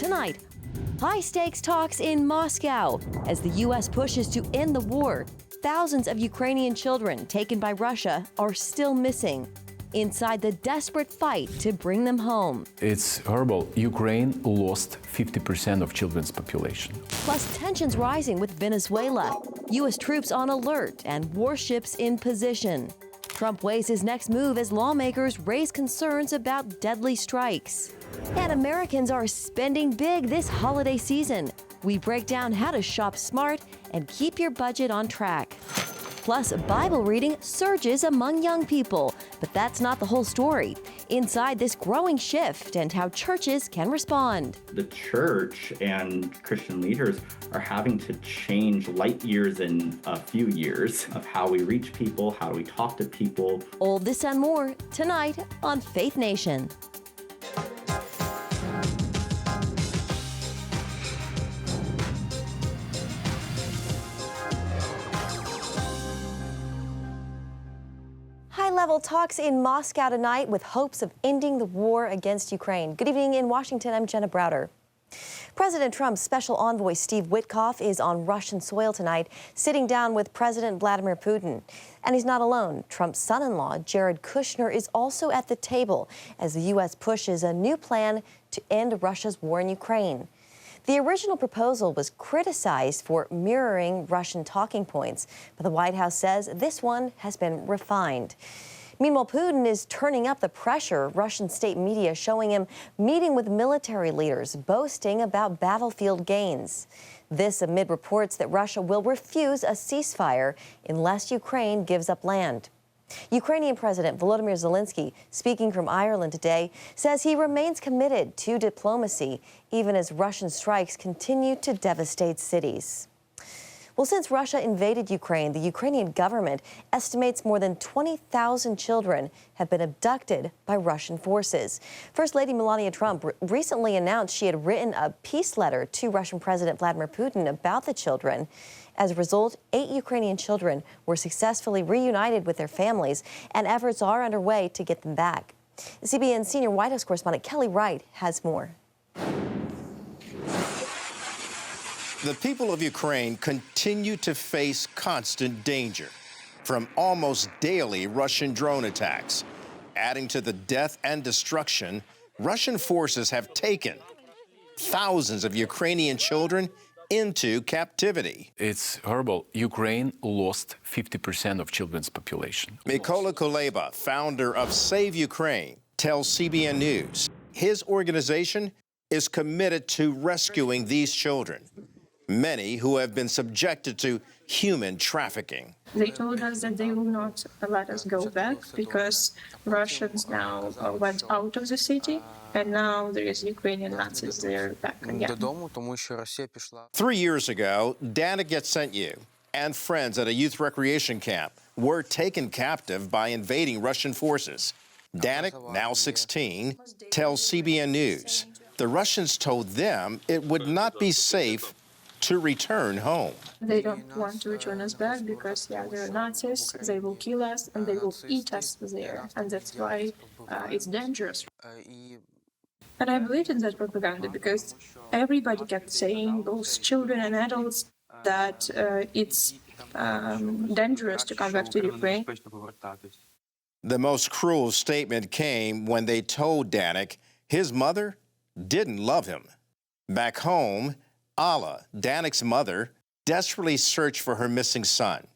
Tonight, high-stakes talks in Moscow as the U.S. pushes to end the war. Thousands of Ukrainian children taken by Russia are still missing inside the desperate fight to bring them home. It's horrible. Ukraine lost 50% of children's population. Plus, tensions rising with Venezuela, U.S. troops on alert and warships in position. Trump weighs his next move as lawmakers raise concerns about deadly strikes. And Americans are spending big this holiday season. We break down how to shop smart and keep your budget on track. Plus, Bible reading surges among young people. But that's not the whole story. Inside this growing shift and how churches can respond. The church and Christian leaders are having to change light years in a few years of how we reach people, how we talk to people. All this and more tonight on Faith Nation. High-level talks in Moscow tonight with hopes of ending the war against Ukraine. Good evening in Washington, I'm Jenna Browder. President Trump's special envoy Steve Witkoff is on Russian soil tonight, sitting down with President Vladimir Putin. And he's not alone. Trump's son-in-law, Jared Kushner, is also at the table as the U.S. pushes a new plan to end Russia's war in Ukraine. The original proposal was criticized for mirroring Russian talking points, but the White House says this one has been refined. Meanwhile, Putin is turning up the pressure. Russian state media showing him meeting with military leaders, boasting about battlefield gains. This amid reports that Russia will refuse a ceasefire unless Ukraine gives up land. Ukrainian President Volodymyr Zelensky, speaking from Ireland today, says he remains committed to diplomacy, even as Russian strikes continue to devastate cities. Well, since Russia invaded Ukraine, the Ukrainian government estimates more than 20,000 children have been abducted by Russian forces. First Lady Melania Trump recently announced she had written a peace letter to Russian President Vladimir Putin about the children. As a result, 8 Ukrainian children were successfully reunited with their families, and efforts are underway to get them back. CBN senior White House correspondent Kelly Wright has more. The people of Ukraine continue to face constant danger from almost daily Russian drone attacks. Adding to the death and destruction, Russian forces have taken thousands of Ukrainian children into captivity. It's horrible. Ukraine lost 50% of children's population. Mykola Kuleba, founder of Save Ukraine, tells CBN News his organization is committed to rescuing these children, many who have been subjected to human trafficking. They told us that they will not let us go back because Russians now went out of the city, and now there is Ukrainian Nazis there back again. 3 years ago, Danica Yatsenyu and friends at a youth recreation camp were taken captive by invading Russian forces. Danica, now 16, tells CBN News the Russians told them it would not be safe to return home. They don't want to return us back because, they're Nazis, they will kill us, and they will eat us there, and that's why it's dangerous. And I believed in that propaganda because everybody kept saying, both children and adults, that it's dangerous to come back to Ukraine. The most cruel statement came when they told Danik his mother didn't love him. Back home, Alla, Danik's mother, desperately searched for her missing son.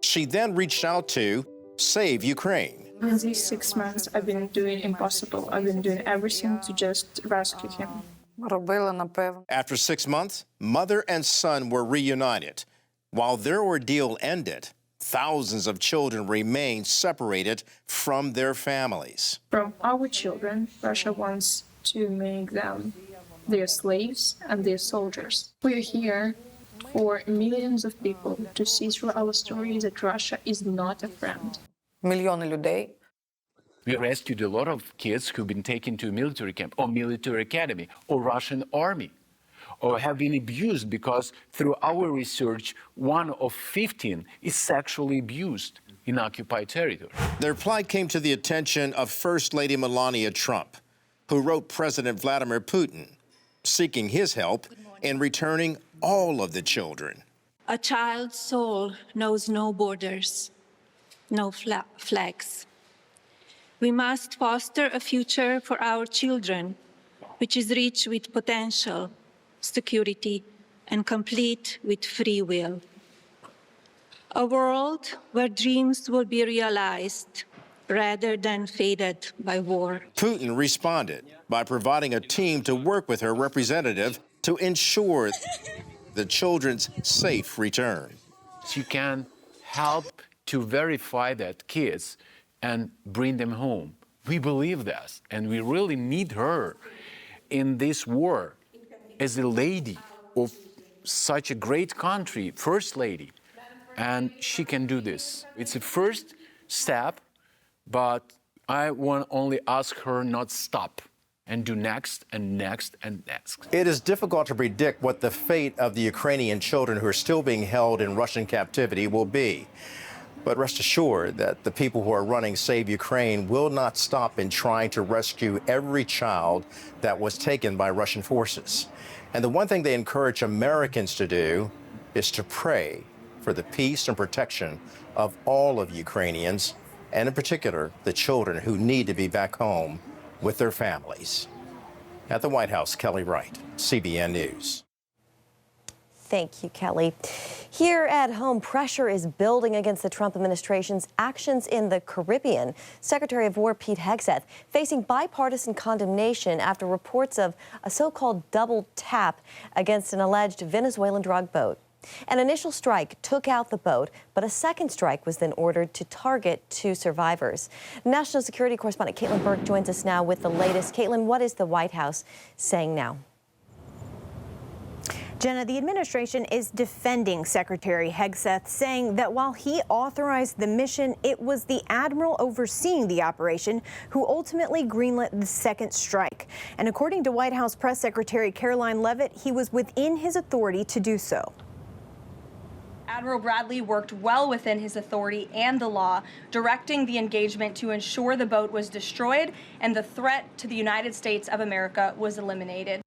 She then reached out to Save Ukraine. In these 6 months, I've been doing impossible. I've been doing everything to just rescue him. After 6 months, mother and son were reunited. While their ordeal ended, thousands of children remain separated from their families. From our children, Russia wants to make them their slaves and their soldiers. We are here for millions of people to see through our story that Russia is not a friend. We rescued a lot of kids who've been taken to a military camp or military academy or Russian army, or have been abused because through our research, 1 of 15 is sexually abused in occupied territory. Their plight came to the attention of First Lady Melania Trump, who wrote President Vladimir Putin seeking his help in returning all of the children. A child's soul knows no borders, no flags. We must foster a future for our children, which is rich with potential, security, and complete with free will. A world where dreams will be realized rather than faded by war. Putin responded by providing a team to work with her representative to ensure the children's safe return. She can help to verify that kids and bring them home. We believe that, and we really need her in this war as a lady of such a great country, first lady, and she can do this. It's a first step, but I want only ask her not stop and do next and next and next. It is difficult to predict what the fate of the Ukrainian children who are still being held in Russian captivity will be. But rest assured that the people who are running Save Ukraine will not stop in trying to rescue every child that was taken by Russian forces. And the one thing they encourage Americans to do is to pray for the peace and protection of all of Ukrainians, and in particular, the children who need to be back home with their families. At the White House, Kelly Wright, CBN News. Thank you, Kelly. Here at home, pressure is building against the Trump administration's actions in the Caribbean. Secretary of War Pete Hegseth facing bipartisan condemnation after reports of a so-called double tap against an alleged Venezuelan drug boat. An initial strike took out the boat, but a second strike was then ordered to target 2 survivors. National security correspondent Caitlin Burke joins us now with the latest. Caitlin, what is the White House saying now? Jenna, the administration is defending Secretary Hegseth, saying that while he authorized the mission, it was the admiral overseeing the operation who ultimately greenlit the second strike. And according to White House Press Secretary Caroline Leavitt, he was within his authority to do so. Admiral Bradley worked well within his authority and the law, directing the engagement to ensure the boat was destroyed and the threat to the United States of America was eliminated.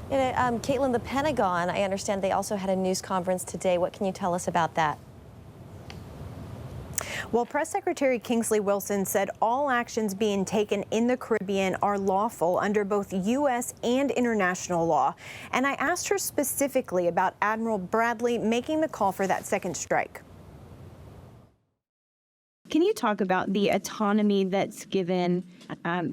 Caitlin, the Pentagon, I understand they also had a news conference today. What can you tell us about that? Well, Press Secretary Kingsley Wilson said all actions being taken in the Caribbean are lawful under both U.S. and international law. And I asked her specifically about Admiral Bradley making the call for that second strike. Can you talk about the autonomy that's given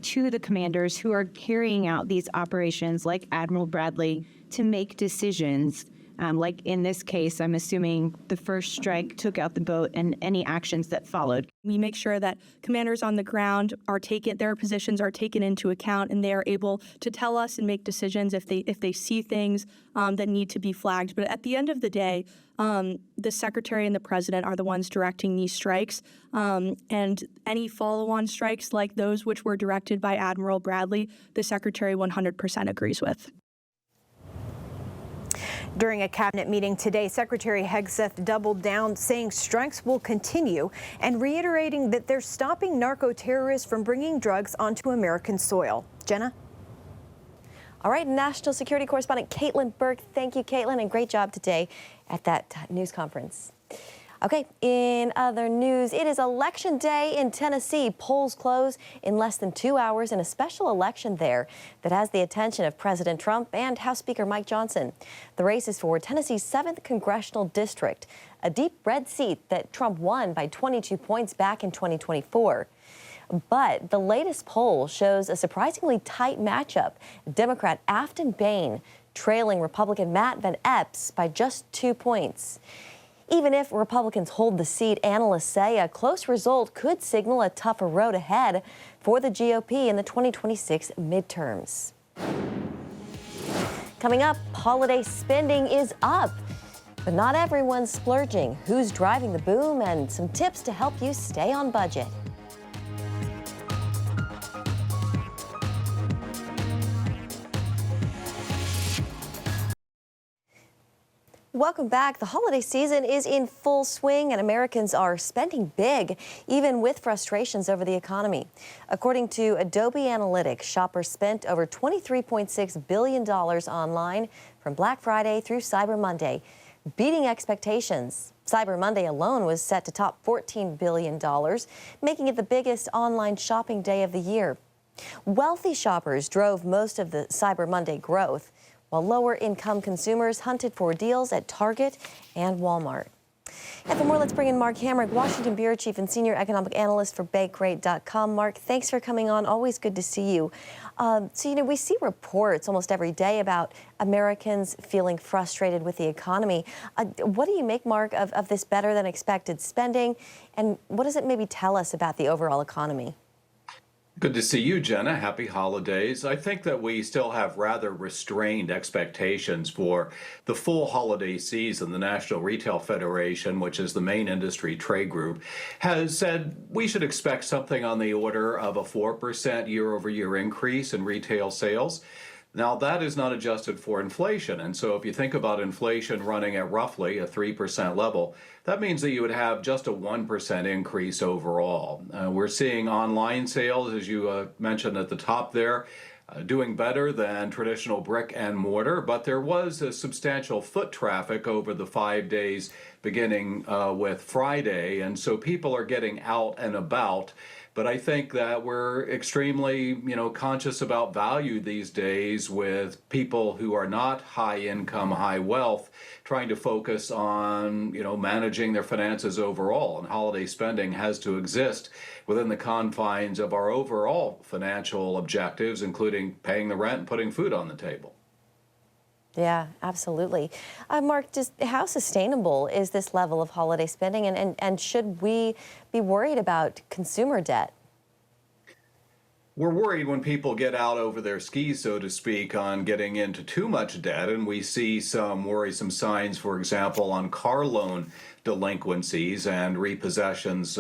to the commanders who are carrying out these operations, like Admiral Bradley, to make decisions? Like in this case, I'm assuming the first strike took out the boat and any actions that followed. We make sure that commanders on the ground are their positions are taken into account, and they are able to tell us and make decisions if they see things that need to be flagged. But at the end of the day, the Secretary and the President are the ones directing these strikes, and any follow-on strikes like those which were directed by Admiral Bradley, the Secretary 100% agrees with. During a cabinet meeting today, Secretary Hegseth doubled down, saying strikes will continue and reiterating that they're stopping narco-terrorists from bringing drugs onto American soil. Jenna? All right, national security correspondent Caitlin Burke. Thank you, Caitlin, and great job today at that news conference. Okay, in other news, it is election day in Tennessee. Polls close in less than 2 hours in a special election there that has the attention of President Trump and House Speaker Mike Johnson. The race is for Tennessee's 7th congressional district, a deep red seat that Trump won by 22 points back in 2024. But the latest poll shows a surprisingly tight matchup. Democrat Afton Bain trailing Republican Matt Van Epps by just 2 points. Even if Republicans hold the seat, analysts say a close result could signal a tougher road ahead for the GOP in the 2026 midterms. Coming up, holiday spending is up, but not everyone's splurging. Who's driving the boom, and some tips to help you stay on budget. Welcome back. The holiday season is in full swing and Americans are spending big, even with frustrations over the economy. According to Adobe Analytics, shoppers spent over $23.6 billion online from Black Friday through Cyber Monday, beating expectations. Cyber Monday alone was set to top $14 billion, making it the biggest online shopping day of the year. Wealthy shoppers drove most of the Cyber Monday growth, while lower-income consumers hunted for deals at Target and Walmart. And for more, let's bring in Mark Hamrick, Washington Bureau Chief and Senior Economic Analyst for Bankrate.com. Mark, thanks for coming on. Always good to see you. We see reports almost every day about Americans feeling frustrated with the economy. What do you make, Mark, of this better-than-expected spending, and what does it maybe tell us about the overall economy? Good to see you, Jenna. Happy holidays. I think that we still have rather restrained expectations for the full holiday season. The National Retail Federation, which is the main industry trade group, has said we should expect something on the order of a 4% year-over-year increase in retail sales. Now, that is not adjusted for inflation. And so if you think about inflation running at roughly a 3% level, that means that you would have just a 1% increase overall. We're seeing online sales, as you mentioned at the top there, doing better than traditional brick and mortar, but there was a substantial foot traffic over the 5 days beginning with Friday. And so people are getting out and about. But I think that we're extremely, conscious about value these days with people who are not high income, high wealth, trying to focus on, managing their finances overall. And holiday spending has to exist within the confines of our overall financial objectives, including paying the rent and putting food on the table. Yeah, absolutely. Mark, just how sustainable is this level of holiday spending, and should we be worried about consumer debt? We're worried when people get out over their skis, so to speak, on getting into too much debt, and we see some worrisome signs, for example, on car loan delinquencies and repossessions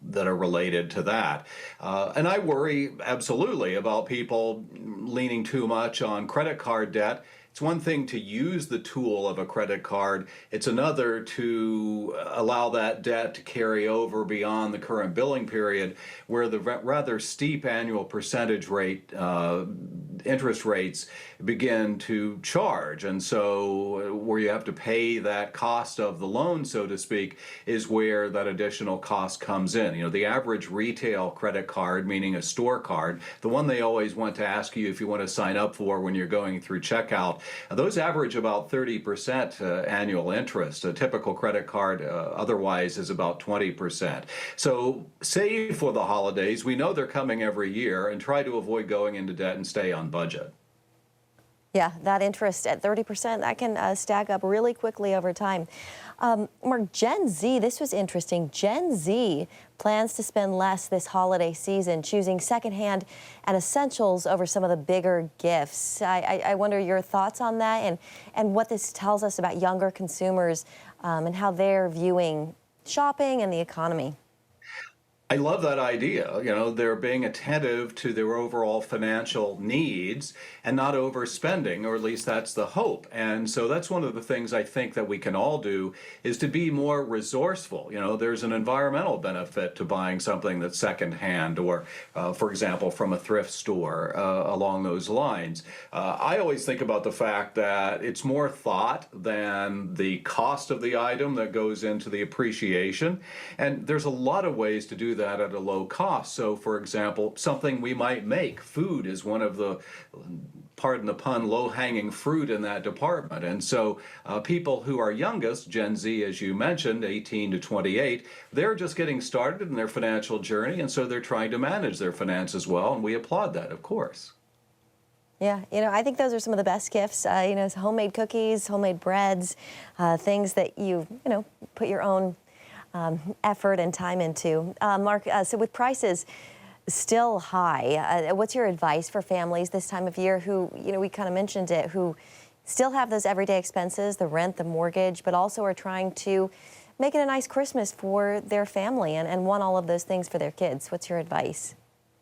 that are related to that. And I worry absolutely about people leaning too much on credit card debt. It's one thing to use the tool of a credit card. It's another to allow that debt to carry over beyond the current billing period, where the rather steep annual percentage rate interest rates begin to charge. And so where you have to pay that cost of the loan, so to speak, is where that additional cost comes in. The average retail credit card, meaning a store card, the one they always want to ask you if you want to sign up for when you're going through checkout, those average about 30% annual interest. A typical credit card otherwise is about 20%. So save for the holidays. We know they're coming every year, and try to avoid going into debt and stay on budget. Yeah, that interest at 30%, that can stack up really quickly over time. Mark, Gen Z, this was interesting. Gen Z plans to spend less this holiday season, choosing secondhand and essentials over some of the bigger gifts. I wonder your thoughts on that, and what this tells us about younger consumers and how they're viewing shopping and the economy. I love that idea. They're being attentive to their overall financial needs and not overspending, or at least that's the hope. And so that's one of the things I think that we can all do, is to be more resourceful. There's an environmental benefit to buying something that's secondhand or, for example, from a thrift store along those lines. I always think about the fact that it's more thought than the cost of the item that goes into the appreciation. And there's a lot of ways to do that at a low cost. So, for example, something we might make. Food is one of the, pardon the pun, low-hanging fruit in that department. And so people who are youngest, Gen Z, as you mentioned, 18 to 28, they're just getting started in their financial journey, and so they're trying to manage their finances well, and we applaud that, of course. Yeah, I think those are some of the best gifts. Homemade cookies, homemade breads, things that you put your own effort and time into. Mark, so with prices still high, what's your advice for families this time of year who, we kind of mentioned it, who still have those everyday expenses, the rent, the mortgage, but also are trying to make it a nice Christmas for their family and want all of those things for their kids? What's your advice?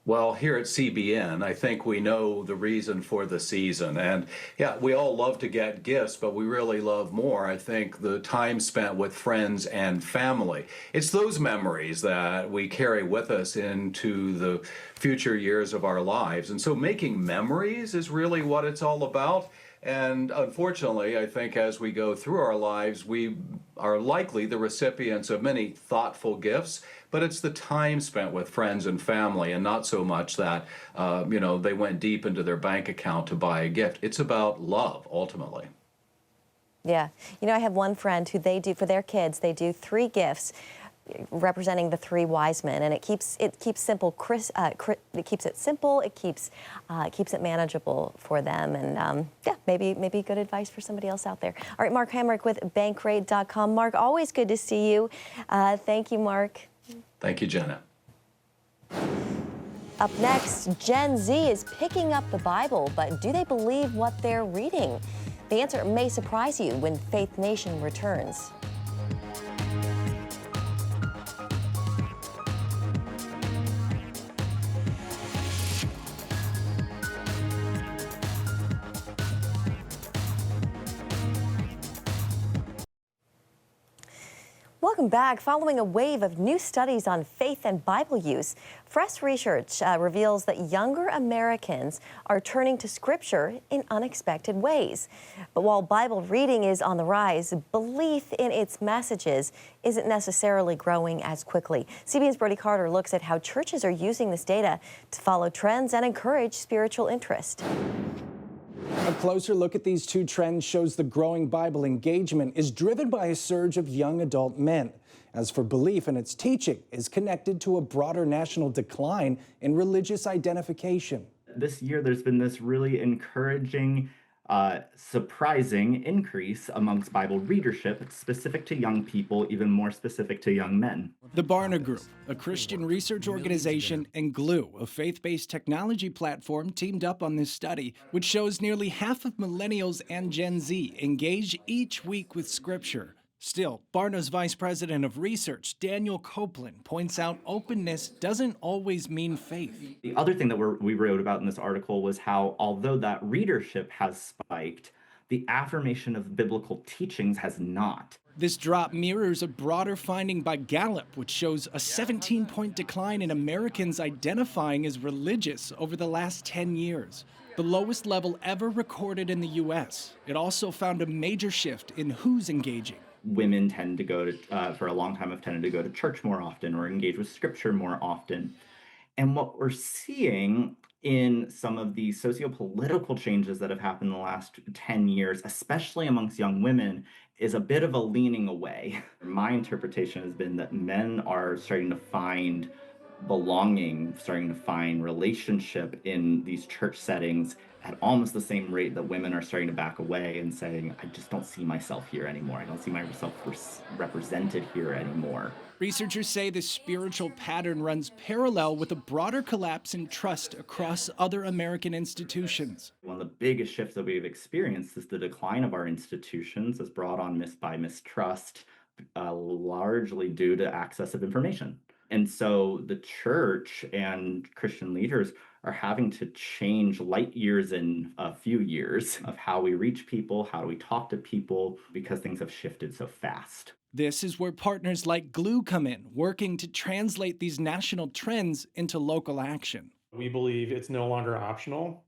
Well, here at CBN, I think we know the reason for the season. And yeah, we all love to get gifts, but we really love more, I think, the time spent with friends and family. It's those memories that we carry with us into the future years of our lives. And so making memories is really what it's all about. And unfortunately, I think as we go through our lives, we are likely the recipients of many thoughtful gifts, but it's the time spent with friends and family, and not so much that, they went deep into their bank account to buy a gift. It's about love, ultimately. Yeah. I have one friend who they do, for their kids, they do 3 gifts representing the 3 wise men, and it keeps simple. It keeps it simple. It keeps it manageable for them, and maybe good advice for somebody else out there. All right, Mark Hamrick with Bankrate.com. Mark, always good to see you. Thank you, Mark. Thank you, Jenna. Up next, Gen Z is picking up the Bible, but do they believe what they're reading? The answer may surprise you when Faith Nation returns. Welcome back. Following a wave of new studies on faith and Bible use, fresh research reveals that younger Americans are turning to Scripture in unexpected ways. But while Bible reading is on the rise, belief in its messages isn't necessarily growing as quickly. CBN's Brody Carter looks at how churches are using this data to follow trends and encourage spiritual interest. A closer look at these 2 trends shows the growing Bible engagement is driven by a surge of young adult men. As for belief in its teaching is connected to a broader national decline in religious identification. This year, there's been this really encouraging, surprising increase amongst Bible readership. It's specific to young people, even more specific to young men. The Barna Group, a Christian research organization, and Glue, a faith-based technology platform, teamed up on this study, which shows nearly half of millennials and Gen Z engage each week with Scripture. Still, Barna's Vice President of Research, Daniel Copeland, points out openness doesn't always mean faith. The other thing that we wrote about in this article was how, although that readership has spiked, the affirmation of biblical teachings has not. This drop mirrors a broader finding by Gallup, which shows a 17-point decline in Americans identifying as religious over the last 10 years, the lowest level ever recorded in the U.S. It also found a major shift in who's engaging. Women tend to go to, for a long time, have tended to go to church more often or engage with Scripture more often. And what we're seeing in some of the socio-political changes that have happened in the last 10 years, especially amongst young women, is a bit of a leaning away. My interpretation has been that men are starting to find belonging, starting to find relationship in these church settings at almost the same rate that women are starting to back away and saying, I just don't see myself here anymore. I don't see myself represented here anymore. Researchers say this spiritual pattern runs parallel with a broader collapse in trust across other American institutions. One of the biggest shifts that we've experienced is the decline of our institutions as brought on by mistrust, largely due to access of information. And so the church and Christian leaders are having to change light years in a few years of how we reach people, how do we talk to people, because things have shifted so fast. This is where partners like Glue come in, working to translate these national trends into local action. We believe it's no longer optional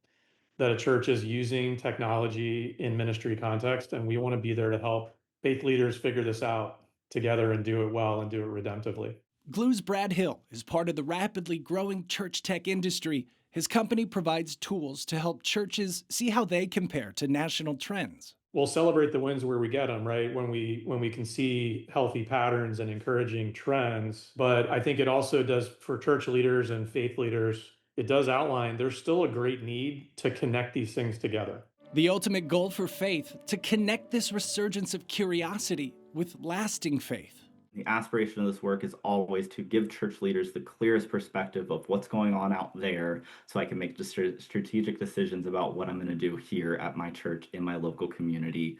that a church is using technology in ministry context, and we want to be there to help faith leaders figure this out together and do it well and do it redemptively. Glue's Brad Hill is part of the rapidly growing church tech industry. His company provides tools to help churches see how they compare to national trends. We'll celebrate the wins where we get them, right? When we can see healthy patterns and encouraging trends. But I think it also does for church leaders and faith leaders, it does outline there's still a great need to connect these things together. The ultimate goal for faith, to connect this resurgence of curiosity with lasting faith. The aspiration of this work is always to give church leaders the clearest perspective of what's going on out there so I can make strategic decisions about what I'm going to do here at my church, in my local community.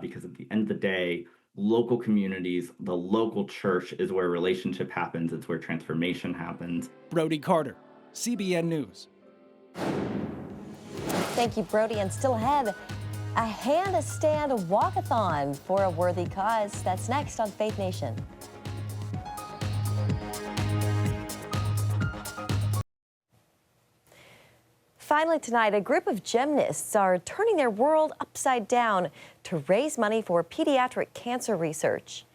Because at the end of the day, local communities, the local church is where relationship happens. It's where transformation happens. Brody Carter, CBN News. Thank you, Brody. And still ahead, a handstand walkathon for a worthy cause. That's next on Faith Nation. Finally tonight, a group of gymnasts are turning their world upside down to raise money for pediatric cancer research.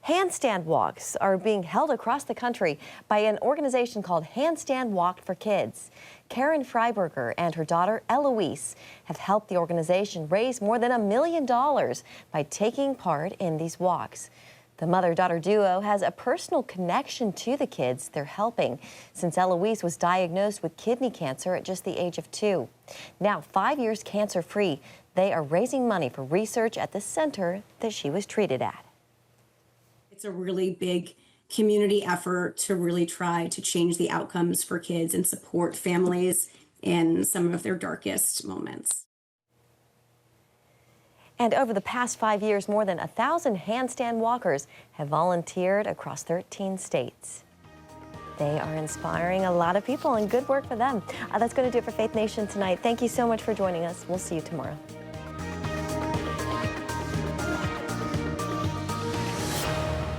Handstand walks are being held across the country by an organization called Handstand Walk for Kids. Karen Freiberger and her daughter Eloise have helped the organization raise more than $1 million by taking part in these walks. The mother-daughter duo has a personal connection to the kids they're helping since Eloise was diagnosed with kidney cancer at just the age of 2. Now 5 years cancer-free, they are raising money for research at the center that she was treated at. It's a really big community effort to really try to change the outcomes for kids and support families in some of their darkest moments. And over the past 5 years, more than 1,000 handstand walkers have volunteered across 13 states. They are inspiring a lot of people, and good work for them. That's going to do it for Faith Nation tonight. Thank you so much for joining us. We'll see you tomorrow.